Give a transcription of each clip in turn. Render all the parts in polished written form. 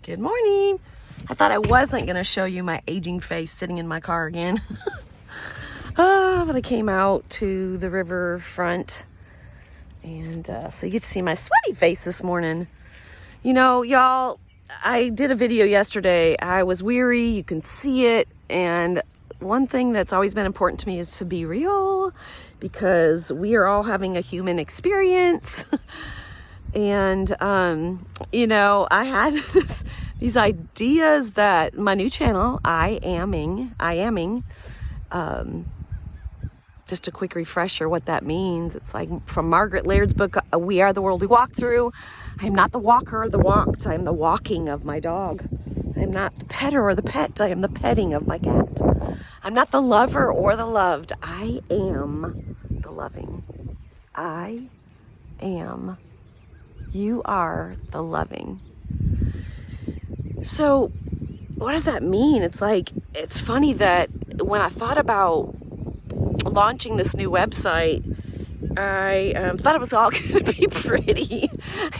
Good morning. I thought I wasn't going to show you my aging face sitting in my car again. But I came out to the riverfront and so you get to see my sweaty face this morning. You know, y'all, I did a video yesterday. I was weary, you can see it, and one thing that's always been important to me is to be real, because we are all having a human experience. And you know, I had these ideas that my new channel, I aming, just a quick refresher what that means. It's like from Margaret Laird's book, We Are the World We Walk Through. I am not the walker or the walked. I am the walking of my dog. I am not the petter or the pet. I am the petting of my cat. I'm not the lover or the loved. I am the loving. I am. You are the loving. So what does that mean? It's like, it's funny that when I thought about launching this new website, I thought it was all going to be pretty.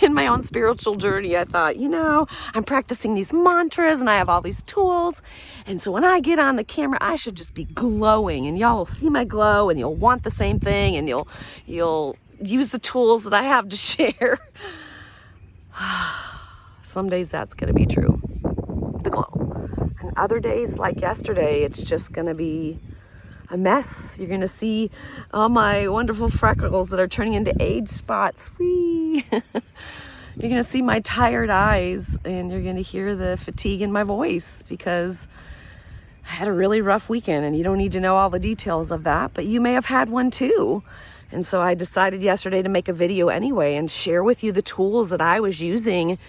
In my own spiritual journey, I thought, you know, I'm practicing these mantras and I have all these tools. And so when I get on the camera, I should just be glowing, and y'all will see my glow and you'll want the same thing, and you'll use the tools that I have to share. Some days that's going to be true, the glow. And other days, like yesterday, it's just going to be a mess. You're going to see all my wonderful freckles that are turning into age spots. Whee! You're going to see my tired eyes, and you're going to hear the fatigue in my voice, because I had a really rough weekend, and you don't need to know all the details of that, but you may have had one too. And so I decided yesterday to make a video anyway and share with you the tools that I was using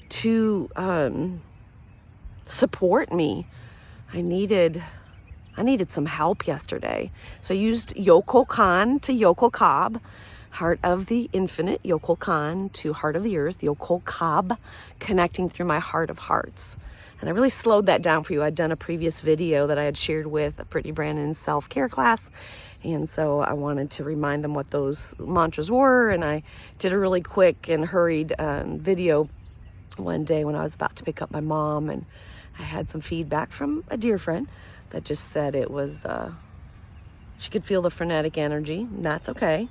to support me. I needed some help yesterday. So I used Yokol Khan to Yokol Kab, Heart of the Infinite, Yokol Khan to Heart of the Earth, Yokol Kab, connecting through my heart of hearts. And I really slowed that down for you. I'd done a previous video that I had shared with Brittany Brandon's self-care class. And so I wanted to remind them what those mantras were. And I did a really quick and hurried video one day when I was about to pick up my mom. And I had some feedback from a dear friend that just said it was, she could feel the frenetic energy, and that's okay.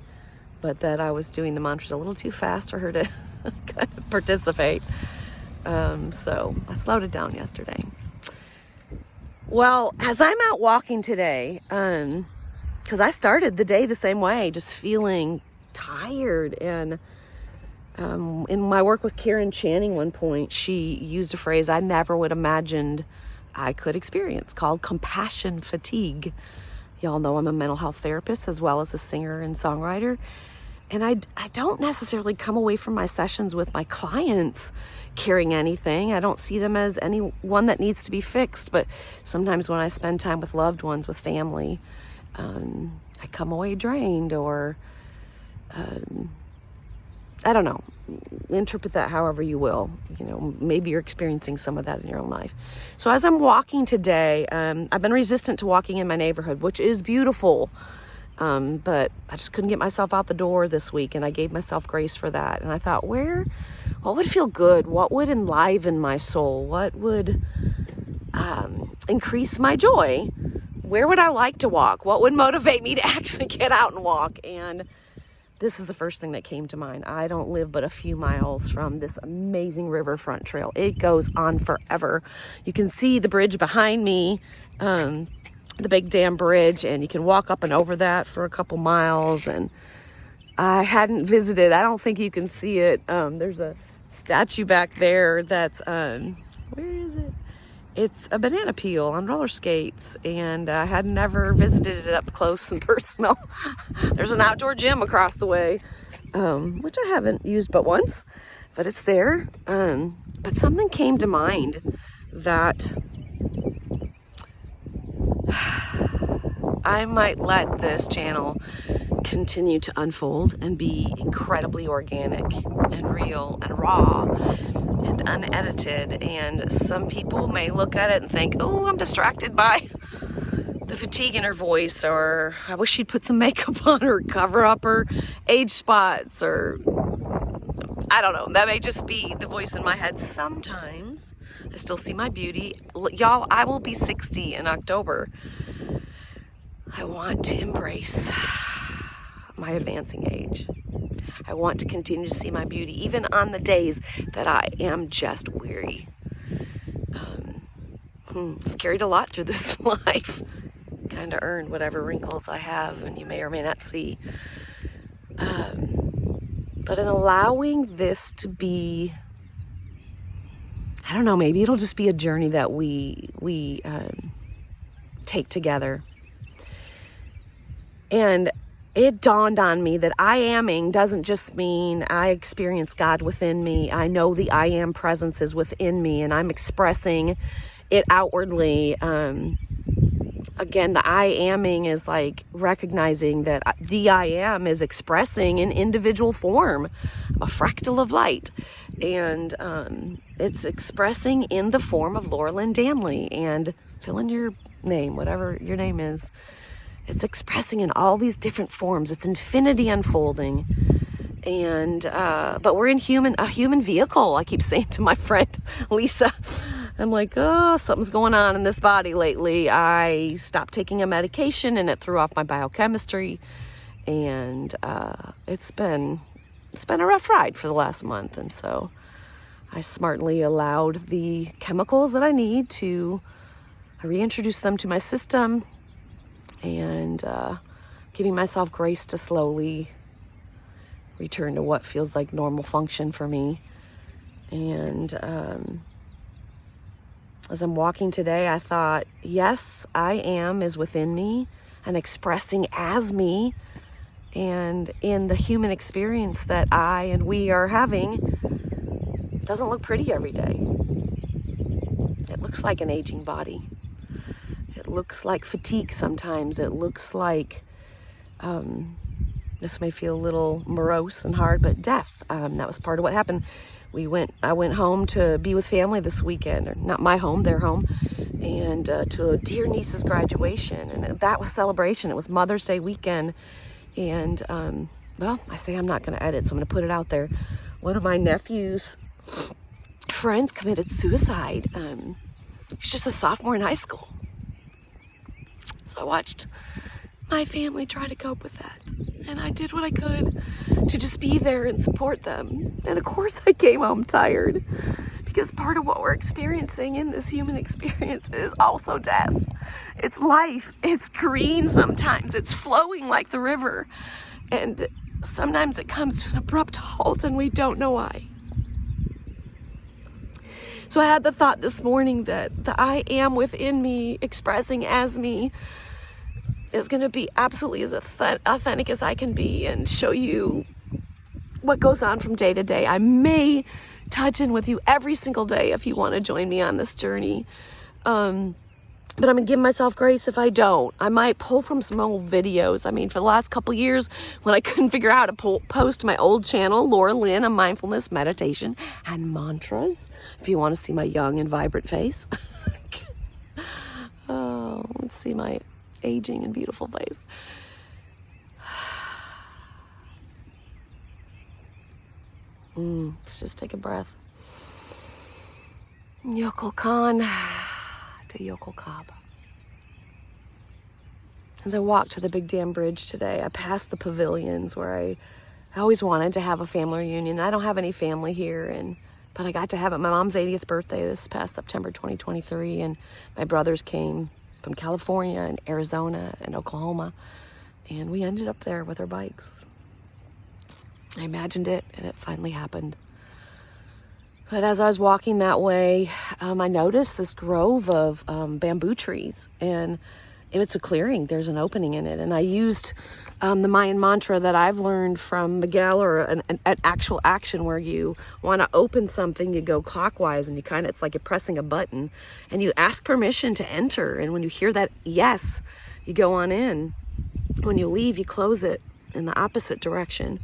But that I was doing the mantras a little too fast for her to kind of participate. So I slowed it down yesterday. Well, as I'm out walking today, because I started the day the same way, just feeling tired. And in my work with Karen Channing one point, she used a phrase I never would have imagined I could experience, called compassion fatigue. Y'all know I'm a mental health therapist as well as a singer and songwriter. And I don't necessarily come away from my sessions with my clients carrying anything. I don't see them as anyone that needs to be fixed. But sometimes when I spend time with loved ones, with family, I come away drained, or I don't know, interpret that however you will. You know, maybe you're experiencing some of that in your own life. So as I'm walking today, I've been resistant to walking in my neighborhood, which is beautiful. But I just couldn't get myself out the door this week, and I gave myself grace for that. And I thought, what would feel good? What would enliven my soul? What would increase my joy? Where would I like to walk? What would motivate me to actually get out and walk? And this is the first thing that came to mind. I don't live but a few miles from this amazing riverfront trail. It goes on forever. You can see the bridge behind me, the big dam bridge, and you can walk up and over that for a couple miles. And I hadn't visited, I don't think you can see it. There's a statue back there that's, where is it? It's a banana peel on roller skates, and I had never visited it up close and personal. There's an outdoor gym across the way, which I haven't used but once, but it's there. But something came to mind that I might let this channel continue to unfold and be incredibly organic and real and raw and unedited. And some people may look at it and think, oh, I'm distracted by the fatigue in her voice, or I wish she'd put some makeup on, or cover up her age spots, or I don't know. That may just be the voice in my head sometimes. I still see my beauty. Y'all, I will be 60 in October. I want to embrace my advancing age. I want to continue to see my beauty, even on the days that I am just weary. I've carried a lot through this life. Kind of earned whatever wrinkles I have, and you may or may not see. But in allowing this to be, I don't know, maybe it'll just be a journey that we take together. And it dawned on me that I aming doesn't just mean I experience God within me. I know the I am presence is within me, and I'm expressing it outwardly. Again, the I aming is like recognizing that the I am is expressing in individual form, a fractal of light. And it's expressing in the form of Lynn Danley, and fill in your name, whatever your name is. It's expressing in all these different forms. It's infinity unfolding. And, but we're in a human vehicle. I keep saying to my friend, Lisa, I'm like, oh, something's going on in this body lately. I stopped taking a medication and it threw off my biochemistry. And, it's been a rough ride for the last month. And so I smartly allowed the chemicals that I need to reintroduce them to my system, and giving myself grace to slowly return to what feels like normal function for me. And as I'm walking today, I thought, yes, I am is within me and expressing as me. And in the human experience that I and we are having, it doesn't look pretty every day. It looks like an aging body. It looks like fatigue sometimes. It looks like, this may feel a little morose and hard, but death. That was part of what happened. I went home to be with family this weekend, or not my home, their home, and to a dear niece's graduation. And that was celebration. It was Mother's Day weekend. And, well, I say I'm not going to edit, so I'm going to put it out there. One of my nephew's friends committed suicide. He was just a sophomore in high school. So I watched my family try to cope with that. And I did what I could to just be there and support them. And of course I came home tired, because part of what we're experiencing in this human experience is also death. It's life. It's green sometimes. It's flowing like the river. And sometimes it comes to an abrupt halt and we don't know why. So I had the thought this morning that the I am within me, expressing as me, is going to be absolutely as authentic as I can be and show you what goes on from day to day. I may touch in with you every single day if you want to join me on this journey. But I'm going to give myself grace if I don't. I might pull from some old videos. I mean, for the last couple years, when I couldn't figure out how to post my old channel, Lynn, a mindfulness, meditation, and mantras, if you want to see my young and vibrant face. Oh, let's see my aging and beautiful face. Let's just take a breath. Yokol Khan to Yokol Kab. As I walked to the Big Dam Bridge today, I passed the pavilions where I always wanted to have a family reunion. I don't have any family here, but I got to have it. My mom's 80th birthday this past September 2023, and my brothers came from California and Arizona and Oklahoma, and we ended up there with our bikes. I imagined it, and it finally happened. But as I was walking that way, I noticed this grove of bamboo trees, and it's a clearing. There's an opening in it. And I used the Mayan mantra that I've learned from Miguel, or an actual action where you want to open something, you go clockwise, and it's like you're pressing a button, and you ask permission to enter. And when you hear that yes, you go on in. When you leave, you close it in the opposite direction.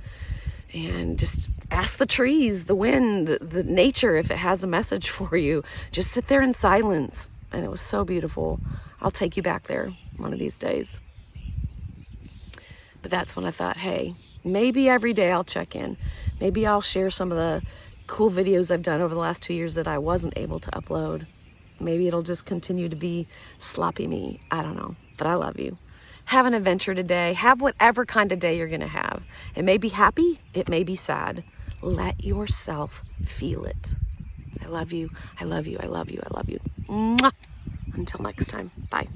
And just ask the trees, the wind, the nature, if it has a message for you. Just sit there in silence. And it was so beautiful. I'll take you back there one of these days. But that's when I thought, hey, Maybe every day I'll check in. Maybe I'll share some of the cool videos I've done over the last 2 years that I wasn't able to upload. Maybe it'll just continue to be sloppy me. I don't know, but I love you. Have an adventure today. Have whatever kind of day you're gonna have. It may be happy, it may be sad. Let yourself feel it. I love you, I love you, I love you, I love you. Mwah! Until next time, bye.